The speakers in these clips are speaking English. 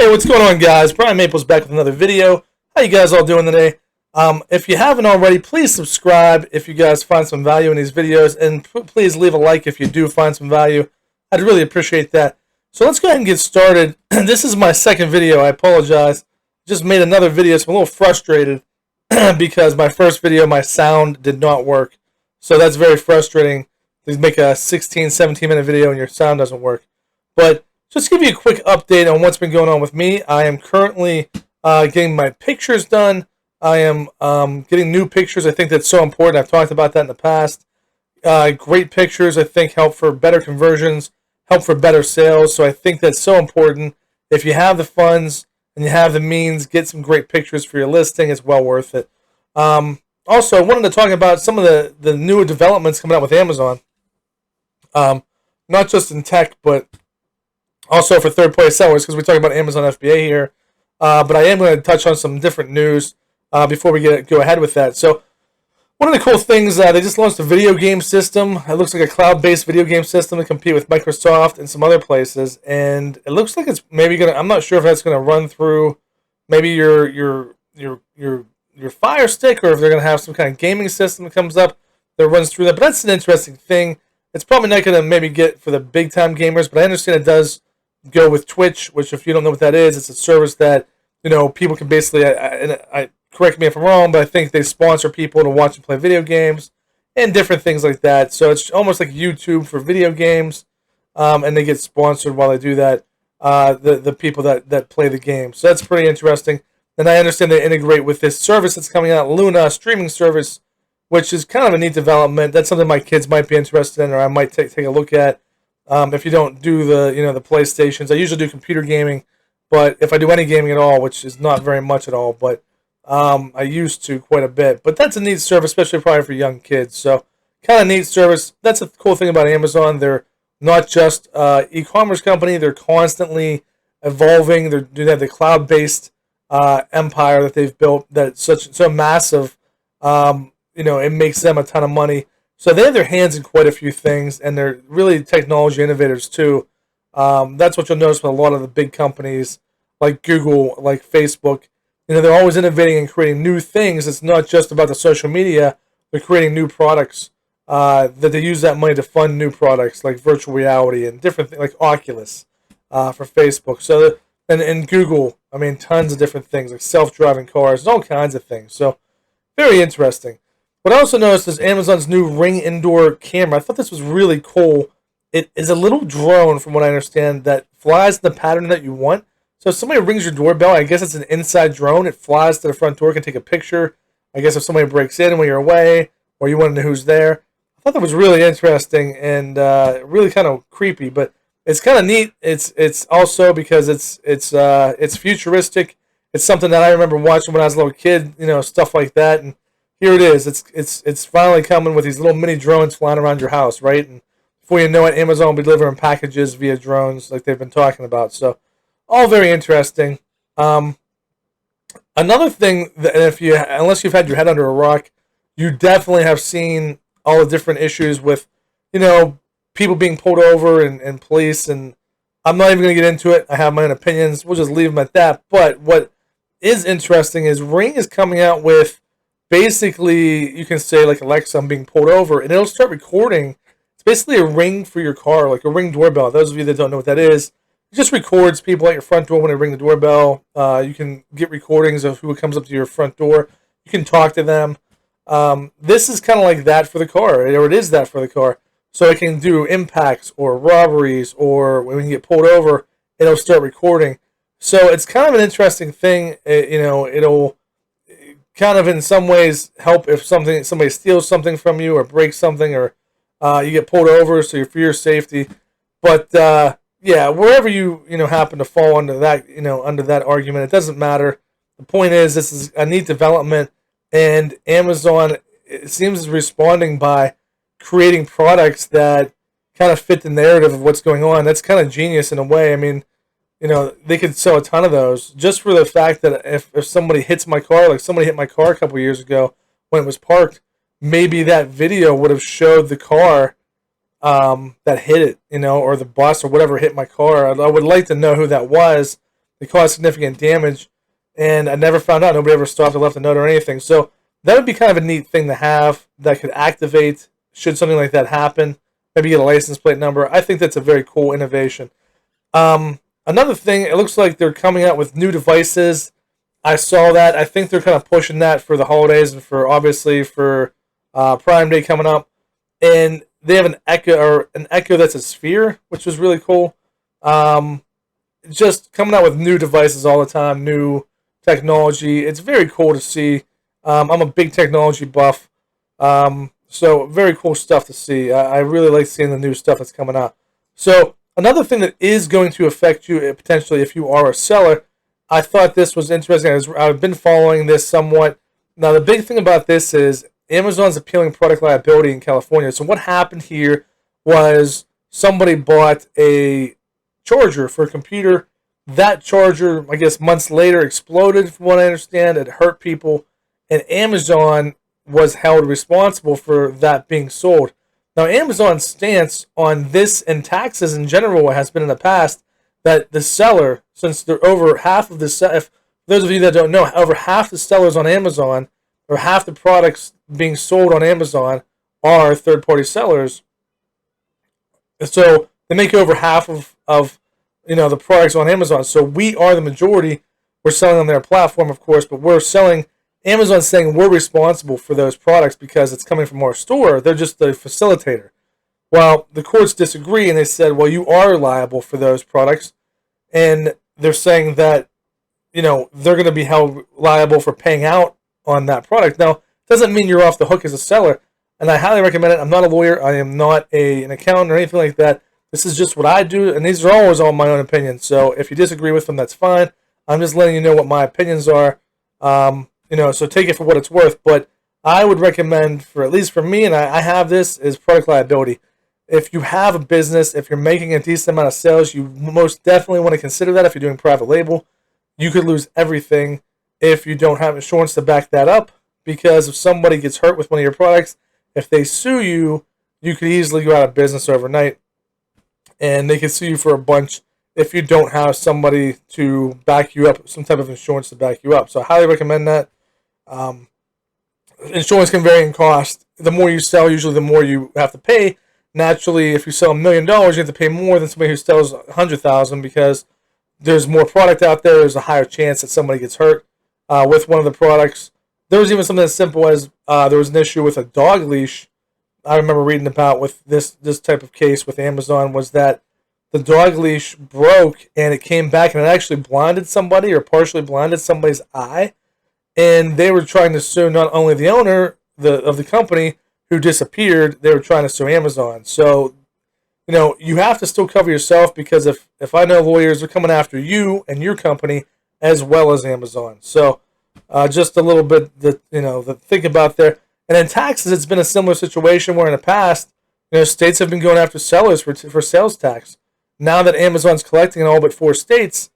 Hey, what's going on, guys? Brian Maples back with another video. How you guys all doing today? If you haven't already, please subscribe if you guys find some value in these videos, and please leave a like if you do find some value. I'd really appreciate that. So let's go ahead and get started. This is my second video. I apologize. Just made another video, so I'm a little frustrated because my first video, my sound did not work. So that's very frustrating to make a 16, 17-minute video and your sound doesn't work. But just to give you a quick update on what's been going on with me. I am currently getting my pictures done. I am getting new pictures. I think that's so important. I've talked about that in the past. Great pictures, I think, help for better conversions, help for better sales. So I think that's so important. If you have the funds and you have the means, get some great pictures for your listing. It's well worth it. Also, I wanted to talk about some of the newer developments coming out with Amazon. Not just in tech, but also for third-party sellers, because we talk about Amazon FBA here. But I am going to touch on some different news before we go ahead with that. So one of the cool things, they just launched a video game system. It looks like a cloud-based video game system to compete with Microsoft and some other places. And it looks like it's maybe going to, I'm not sure if that's going to run through maybe your Fire Stick, or if they're going to have some kind of gaming system that comes up that runs through that. But that's an interesting thing. It's probably not going to maybe get for the big-time gamers, but I understand it does go with Twitch, which, if you don't know what that is, it's a service that, people can basically, I correct me if I'm wrong, but I think they sponsor people to watch and play video games and different things like that. So it's almost like YouTube for video games, and they get sponsored while they do that, the people that play the game. So that's pretty interesting. And I understand they integrate with this service that's coming out, Luna, streaming service, which is kind of a neat development. That's something my kids might be interested in, or I might take a look at. If you don't do the PlayStations, I usually do computer gaming, but if I do any gaming at all, which is not very much at all, but I used to quite a bit. But that's a neat service, especially probably for young kids. So kind of neat service. That's a cool thing about Amazon. They're not just e-commerce company. They're constantly evolving. They have the cloud-based empire that they've built that's so massive. It makes them a ton of money. So they have their hands in quite a few things, and they're really technology innovators too. That's what you'll notice with a lot of the big companies like Google, like Facebook. They're always innovating and creating new things. It's not just about the social media. They're creating new products that they use that money to fund new products like virtual reality and different things like Oculus for Facebook. So and Google, tons of different things like self-driving cars and all kinds of things. So very interesting. What I also noticed is Amazon's new Ring indoor camera. I thought this was really cool. It is a little drone, from what I understand, that flies in the pattern that you want. So if somebody rings your doorbell, I guess it's an inside drone. It flies to the front door, can take a picture. I guess if somebody breaks in when you're away, or you want to know who's there. I thought that was really interesting and really kind of creepy, but it's kind of neat. It's also because it's futuristic. It's something that I remember watching when I was a little kid, stuff like that, and here it is. It's finally coming with these little mini drones flying around your house, right? And before you know it, Amazon will be delivering packages via drones like they've been talking about. So all very interesting. Another thing that unless you've had your head under a rock, you definitely have seen all the different issues with, people being pulled over and police. And I'm not even going to get into it. I have my own opinions. We'll just leave them at that. But what is interesting is Ring is coming out with, basically, you can say, like, Alexa, I'm being pulled over, and it'll start recording. It's basically a Ring for your car, like a Ring doorbell. Those of you that don't know what that is, it just records people at your front door when they ring the doorbell. You can get recordings of who comes up to your front door. You can talk to them. This is kind of like that for the car, or it is that for the car. So it can do impacts or robberies, or when you get pulled over, it'll start recording. So it's kind of an interesting thing. It'll kind of in some ways help if somebody steals something from you or breaks something, or you get pulled over, so you're for your safety. But wherever you happen to fall under that under that argument, it doesn't matter. The point is, this is a neat development, and Amazon, it seems, is responding by creating products that kind of fit the narrative of what's going on. That's kind of genius in a way. They could sell a ton of those just for the fact that if somebody hits my car, like somebody hit my car a couple years ago when it was parked, maybe that video would have showed the car that hit it, or the bus or whatever hit my car. I would like to know who that was, they cause significant damage, and I never found out. Nobody ever stopped or left a note or anything. So that would be kind of a neat thing to have that could activate should something like that happen. Maybe get a license plate number. I think that's a very cool innovation. Another thing, it looks like they're coming out with new devices. I saw that. I think they're kind of pushing that for the holidays and for obviously for Prime Day coming up. And they have an Echo that's a sphere, which was really cool. Just coming out with new devices all the time, new technology. It's very cool to see. I'm a big technology buff, so very cool stuff to see. I really like seeing the new stuff that's coming out. So another thing that is going to affect you potentially if you are a seller, I thought this was interesting. I've been following this somewhat. Now the big thing about this is Amazon's appealing product liability in California. So what happened here was somebody bought a charger for a computer. That charger, I guess months later, exploded, from what I understand. It hurt people, and Amazon was held responsible for that being sold. Now, Amazon's stance on this and taxes in general has been in the past that the seller, since they're over half of the, if those of you that don't know, over half the sellers on Amazon, or half the products being sold on Amazon are third-party sellers. So they make over half of the products on Amazon. So we are the majority. We're selling on their platform, of course, but we're selling. Amazon's saying we're responsible for those products because it's coming from our store. They're just the facilitator. Well, the courts disagree, and they said, well, you are liable for those products. And they're saying that, they're going to be held liable for paying out on that product. Now, it doesn't mean you're off the hook as a seller, and I highly recommend it. I'm not a lawyer. I am not an accountant or anything like that. This is just what I do, and these are always all my own opinions. So if you disagree with them, that's fine. I'm just letting you know what my opinions are. So take it for what it's worth. But I would recommend, for at least for me, and I have this, is product liability. If you have a business, if you're making a decent amount of sales, you most definitely want to consider that. If you're doing private label, you could lose everything if you don't have insurance to back that up. Because if somebody gets hurt with one of your products, if they sue you, you could easily go out of business overnight. And they could sue you for a bunch if you don't have somebody to back you up, some type of insurance to back you up. So I highly recommend that. Insurance can vary in cost. The more you sell, usually the more you have to pay. Naturally, if you sell $1 million, you have to pay more than somebody who sells $100,000 because there's more product out there. There's a higher chance that somebody gets hurt with one of the products. There was even something as simple as there was an issue with a dog leash. I remember reading about with this type of case with Amazon was that the dog leash broke and it came back and it actually blinded somebody or partially blinded somebody's eye. And they were trying to sue not only the owner of the company who disappeared, they were trying to sue Amazon. So, you have to still cover yourself because if I know lawyers are coming after you and your company as well as Amazon. So, just a little bit to think about there. And in taxes, it's been a similar situation where in the past, states have been going after sellers for sales tax. Now that Amazon's collecting in all but 4 states,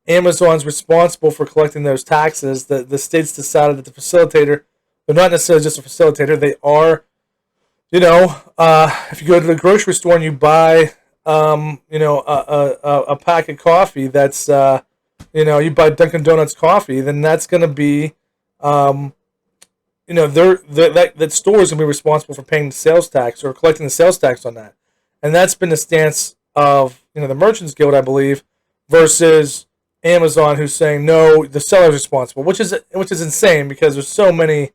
Amazon's responsible for collecting those taxes. The states decided that the facilitator, they're not necessarily just a facilitator. They are, if you go to the grocery store and you buy, a pack of coffee that's, you buy Dunkin' Donuts coffee, then that's going to be, that store is going to be responsible for paying the sales tax or collecting the sales tax on that. And that's been the stance of, the Merchants Guild, I believe, versus Amazon, who's saying, no, the seller's responsible, which is insane because there's so many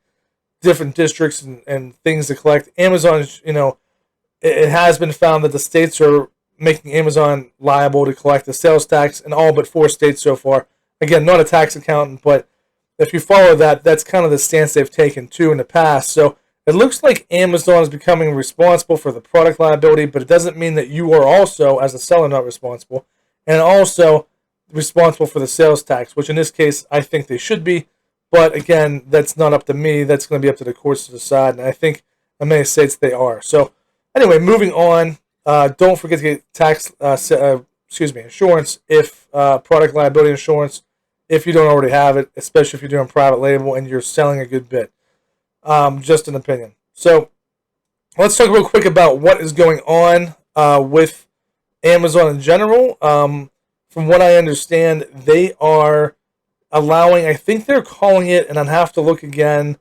different districts and things to collect. Amazon, it has been found that the states are making Amazon liable to collect the sales tax in all but 4 states so far. Again, not a tax accountant, but if you follow that, that's kind of the stance they've taken too in the past. So it looks like Amazon is becoming responsible for the product liability, but it doesn't mean that you are also, as a seller, not responsible. And also responsible for the sales tax, which in this case, I think they should be. But again, that's not up to me. That's going to be up to the courts to decide. And I think in many states they are. So anyway, moving on. Don't forget to get insurance if product liability insurance if you don't already have it, especially if you're doing private label and you're selling a good bit. Just an opinion. So let's talk real quick about what is going on with Amazon in general. from what I understand, they are allowing, I think they're calling it, and I'd have to look again,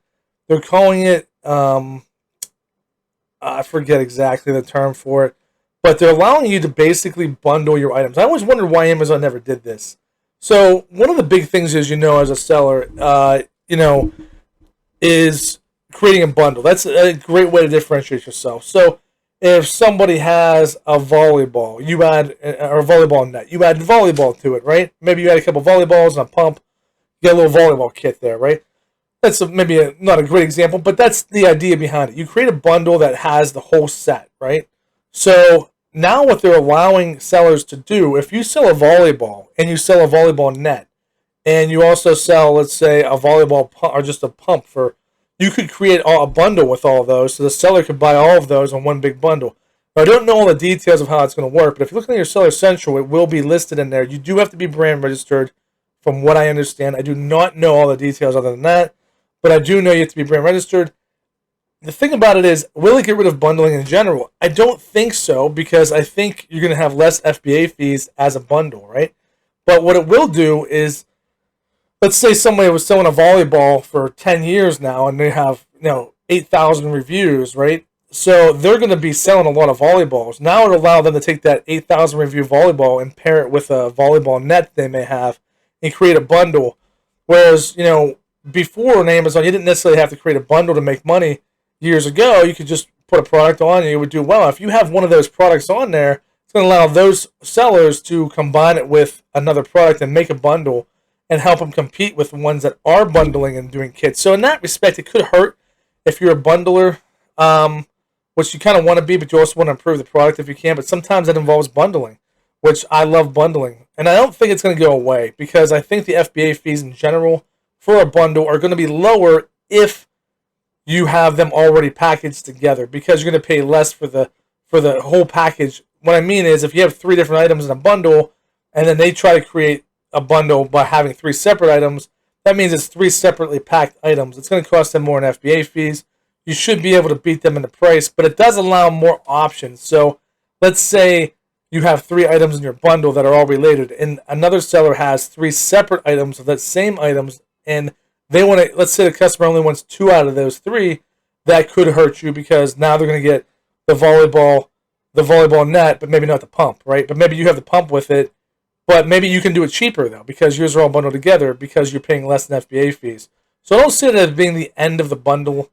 they're calling it, I forget exactly the term for it, but they're allowing you to basically bundle your items. I always wondered why Amazon never did this. So one of the big things is, as a seller, is creating a bundle. That's a great way to differentiate yourself. So if somebody has a volleyball, or a volleyball net, you add volleyball to it, right? Maybe you add a couple volleyballs and a pump, you get a little volleyball kit there, right? That's not a great example, but that's the idea behind it. You create a bundle that has the whole set, right? So now what they're allowing sellers to do, if you sell a volleyball and you sell a volleyball net, and you also sell, let's say, a volleyball pump or just a pump you could create a bundle with all of those, so the seller could buy all of those in one big bundle. Now, I don't know all the details of how it's going to work, but if you're looking at your Seller Central, it will be listed in there. You do have to be brand registered, from what I understand. I do not know all the details other than that, but I do know you have to be brand registered. The thing about it is, will it get rid of bundling in general? I don't think so, because I think you're going to have less FBA fees as a bundle, right? But what it will do is, let's say somebody was selling a volleyball for 10 years now, and they have 8,000 reviews, right? So they're going to be selling a lot of volleyballs. Now it'll allow them to take that 8,000 review volleyball and pair it with a volleyball net they may have and create a bundle. Whereas, before on Amazon, you didn't necessarily have to create a bundle to make money. Years ago, you could just put a product on and you would do well. If you have one of those products on there, it's going to allow those sellers to combine it with another product and make a bundle and help them compete with the ones that are bundling and doing kits. So in that respect, it could hurt if you're a bundler, which you kind of want to be, but you also want to improve the product if you can. But sometimes that involves bundling, which I love bundling. And I don't think it's going to go away, because I think the FBA fees in general for a bundle are going to be lower if you have them already packaged together, because you're going to pay less for the whole package. What I mean is, if you have 3 different items in a bundle, and then they try to create a bundle by having 3 separate items, that means it's 3 separately packed items. It's going to cost them more in FBA fees. You should be able to beat them in the price, but it does allow more options. So let's say you have 3 items in your bundle that are all related, and another seller has 3 separate items of that same items, and they want to, let's say the customer only wants 2 out of those 3, that could hurt you, because now they're going to get the volleyball net, but maybe not the pump, right? But maybe you have the pump with it, but maybe you can do it cheaper, though, because yours are all bundled together, because you're paying less than FBA fees. So I don't see it as being the end of the bundle.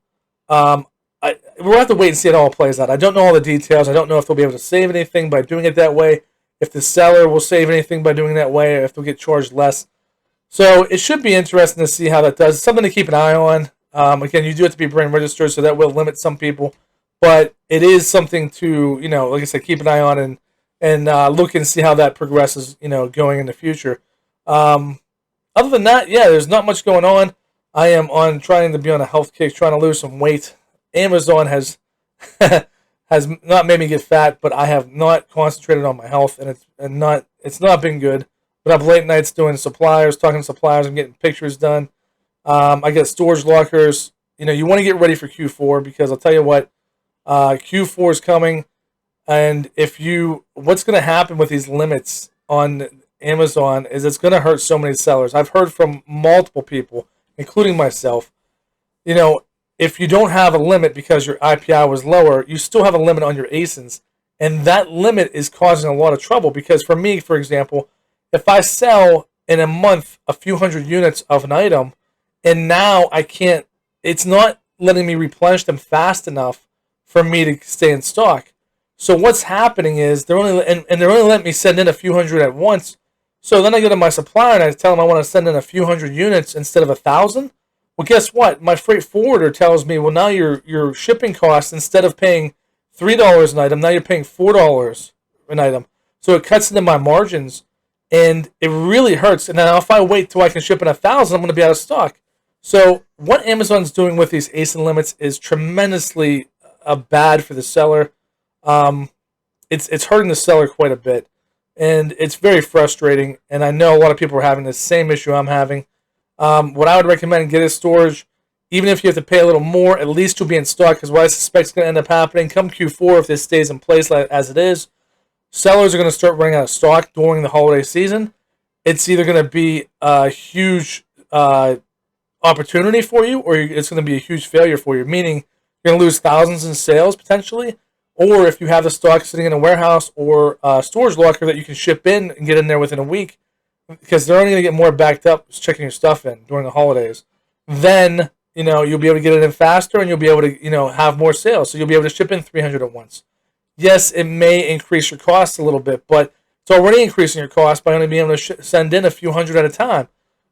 We'll have to wait and see how it all plays out. I don't know all the details. I don't know if they'll be able to save anything by doing it that way, if the seller will save anything by doing it that way, or if they'll get charged less. So it should be interesting to see how that does. It's something to keep an eye on. Again, you do have to be brand registered, so that will limit some people. But it is something to, like I said, keep an eye on and look and see how that progresses, going in the future. Other than that, there's not much going on. I am trying to be on a health kick, trying to lose some weight. Amazon has has not made me get fat, but I have not concentrated on my health, and it's not been good. But I'm late nights doing suppliers, talking to suppliers, and getting pictures done. I get storage lockers. You want to get ready for Q4, because I'll tell you what, Q4 is coming. And what's going to happen with these limits on Amazon is it's going to hurt so many sellers. I've heard from multiple people, including myself, if you don't have a limit because your IPI was lower, you still have a limit on your ASINs. And that limit is causing a lot of trouble, because for me, for example, if I sell in a month a few hundred units of an item, and now it's not letting me replenish them fast enough for me to stay in stock. So what's happening is they're only letting me send in a few hundred at once. So then I go to my supplier and I tell them I want to send in a few hundred units instead of 1,000. Well, guess what? My freight forwarder tells me, well, now your shipping costs, instead of paying $3 an item, now you're paying $4 an item. So it cuts into my margins, and it really hurts. And now if I wait till I can ship in 1,000, I'm going to be out of stock. So what Amazon's doing with these ASIN limits is tremendously bad for the seller. It's hurting the seller quite a bit, and it's very frustrating. And I know a lot of people are having the same issue I'm having. What I would recommend, get a storage. Even if you have to pay a little more, at least you'll be in stock, because what I suspect is going to end up happening come Q4, if this stays in place as it is, sellers are going to start running out of stock during the holiday season. It's either going to be a huge opportunity for you, or it's going to be a huge failure for you, meaning you're going to lose thousands in sales potentially. Or if you have the stock sitting in a warehouse or a storage locker that you can ship in and get in there within a week, because they're only going to get more backed up checking your stuff in during the holidays, then you'll be able to get it in faster, and you'll be able to have more sales. So you'll be able to ship in 300 at once. Yes, it may increase your costs a little bit, but it's already increasing your cost by only being able to send in a few hundred at a time.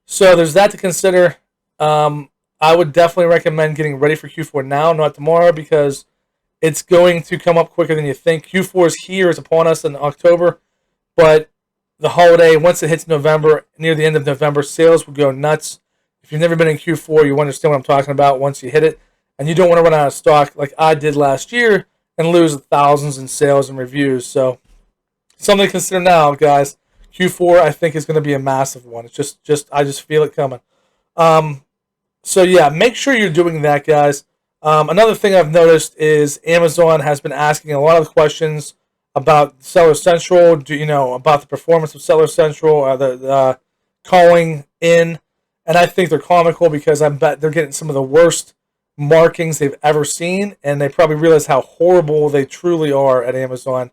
So there's that to consider. I would definitely recommend getting ready for Q4 now, not tomorrow, because it's going to come up quicker than you think. Q4 is here, it's upon us in October, but the holiday, once it hits November, near the end of November, sales will go nuts. If you've never been in Q4, you understand what I'm talking about once you hit it, and you don't want to run out of stock like I did last year and lose thousands in sales and reviews. So something to consider now, guys. Q4, I think, is going to be a massive one. It's I just feel it coming. So yeah, make sure you're doing that, guys. Another thing I've noticed is Amazon has been asking a lot of questions about Seller Central. About the performance of Seller Central, the calling in, and I think they're comical because I bet they're getting some of the worst markings they've ever seen, and they probably realize how horrible they truly are at Amazon.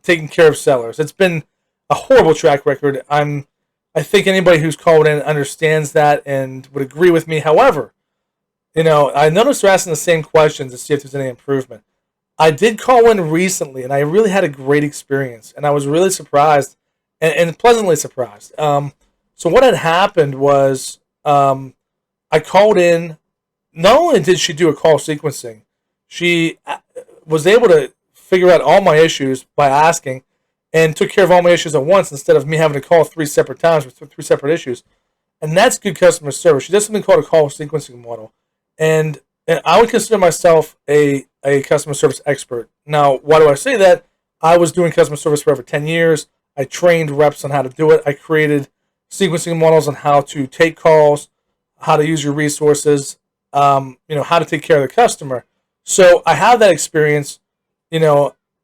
Taking care of sellers. It's been a horrible track record. I think anybody who's called in understands that and would agree with me. However, I noticed they're asking the same questions to see if there's any improvement. I did call in recently, and I really had a great experience, and I was really surprised and pleasantly surprised. So what had happened was I called in. Not only did she do a call sequencing, she was able to figure out all my issues by asking, and took care of all my issues at once instead of me having to call 3 separate times with 3 separate issues. And that's good customer service. She does something called a call sequencing model. And I would consider myself a customer service expert. Now, why do I say that? I was doing customer service for over 10 years. I trained reps on how to do it. I created sequencing models on how to take calls, how to use your resources, how to take care of the customer. So I have that experience.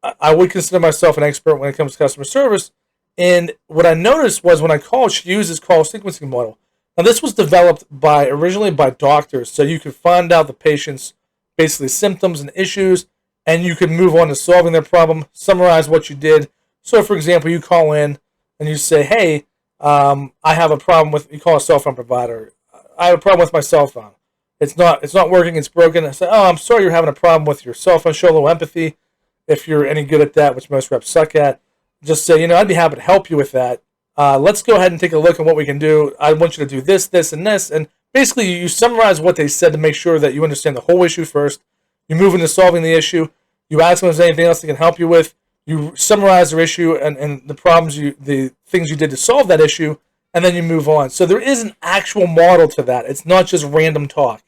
I would consider myself an expert when it comes to customer service. And what I noticed was when I called, she used this call sequencing model. Now, this was developed originally by doctors, so you could find out the patient's basically symptoms and issues, and you could move on to solving their problem, summarize what you did. So, for example, you call in and you say, hey, I have a problem with, you call a cell phone provider. I have a problem with my cell phone. It's not working, it's broken. I say, oh, I'm sorry you're having a problem with your cell phone. Show a little empathy. If you're any good at that, which most reps suck at, just say, I'd be happy to help you with that. Let's go ahead and take a look at what we can do. I want you to do this, this, and this. And basically, you summarize what they said to make sure that you understand the whole issue first. You move into solving the issue. You ask them if there's anything else they can help you with. You summarize their issue and the problems, the things you did to solve that issue, and then you move on. So there is an actual model to that. It's not just random talk.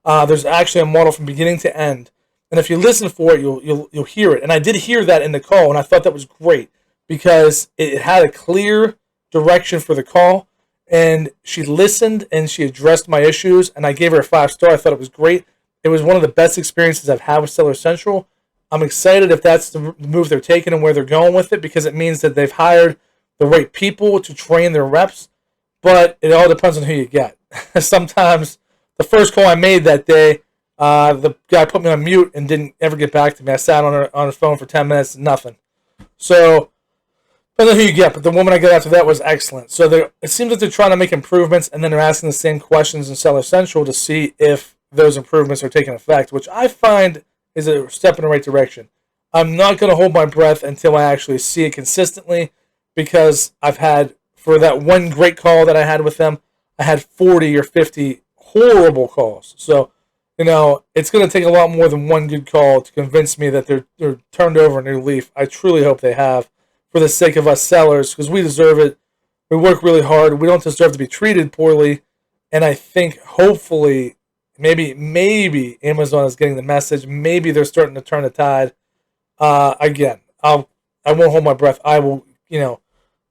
There's actually a model from beginning to end. And if you listen for it, you'll hear it. And I did hear that in the call, and I thought that was great because it had a clear direction for the call, and she listened and she addressed my issues, and I gave her a 5-star. I thought it was great. It was one of the best experiences I've had with Seller Central. I'm excited if that's the move they're taking and where they're going with it, because it means that they've hired the right people to train their reps, but it all depends on who you get. Sometimes the first call I made that day, the guy put me on mute and didn't ever get back to me. I sat on the phone for 10 minutes, nothing. So, I don't know who you get, but the woman I got after that was excellent. So it seems like they're trying to make improvements, and then they're asking the same questions in Seller Central to see if those improvements are taking effect, which I find is a step in the right direction. I'm not going to hold my breath until I actually see it consistently, because I've had, for that one great call that I had with them, I had 40 or 50 horrible calls. So, it's going to take a lot more than one good call to convince me that they're turned over a new leaf. I truly hope they have, for the sake of us sellers, because we deserve it. We work really hard. We don't deserve to be treated poorly. And I think, hopefully, maybe Amazon is getting the message. Maybe they're starting to turn the tide. Again, I won't hold my breath. I will,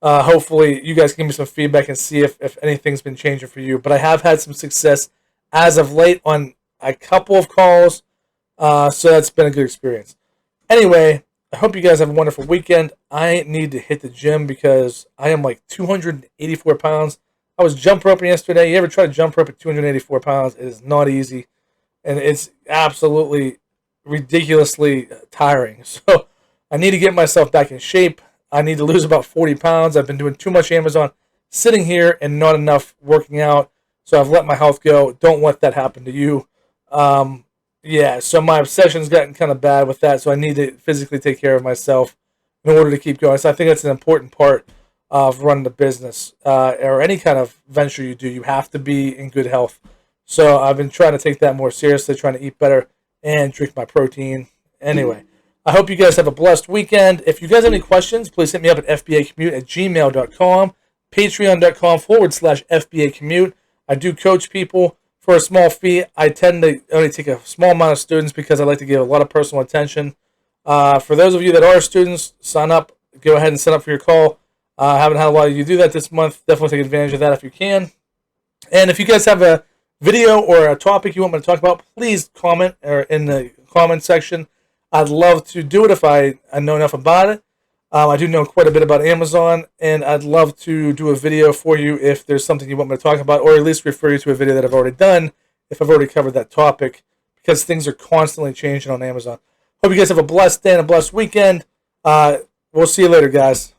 hopefully you guys can give me some feedback and see if anything's been changing for you. But I have had some success as of late on a couple of calls, so that's been a good experience. Anyway, I hope you guys have a wonderful weekend. I need to hit the gym because I am like 284 pounds. I was jump roping yesterday. You ever try to jump rope at 284 pounds? It is not easy, and it's absolutely ridiculously tiring. So I need to get myself back in shape. I need to lose about 40 pounds. I've been doing too much Amazon, sitting here, and not enough working out. So I've let my health go. Don't let that happen to you. Yeah, so my obsession's gotten kind of bad with that, so I need to physically take care of myself in order to keep going. So I think that's an important part of running a business or any kind of venture you do. You have to be in good health. So I've been trying to take that more seriously, trying to eat better and drink my protein. Anyway, I hope you guys have a blessed weekend. If you guys have any questions, please hit me up at fbacommute@gmail.com, patreon.com/FBAcommute. I do coach people for a small fee. I tend to only take a small amount of students because I like to give a lot of personal attention. For those of you that are students, sign up. Go ahead and sign up for your call. I haven't had a lot of you do that this month. Definitely take advantage of that if you can. And if you guys have a video or a topic you want me to talk about, please comment or in the comment section. I'd love to do it if I know enough about it. I do know quite a bit about Amazon, and I'd love to do a video for you if there's something you want me to talk about, or at least refer you to a video that I've already done if I've already covered that topic, because things are constantly changing on Amazon. Hope you guys have a blessed day and a blessed weekend. We'll see you later, guys.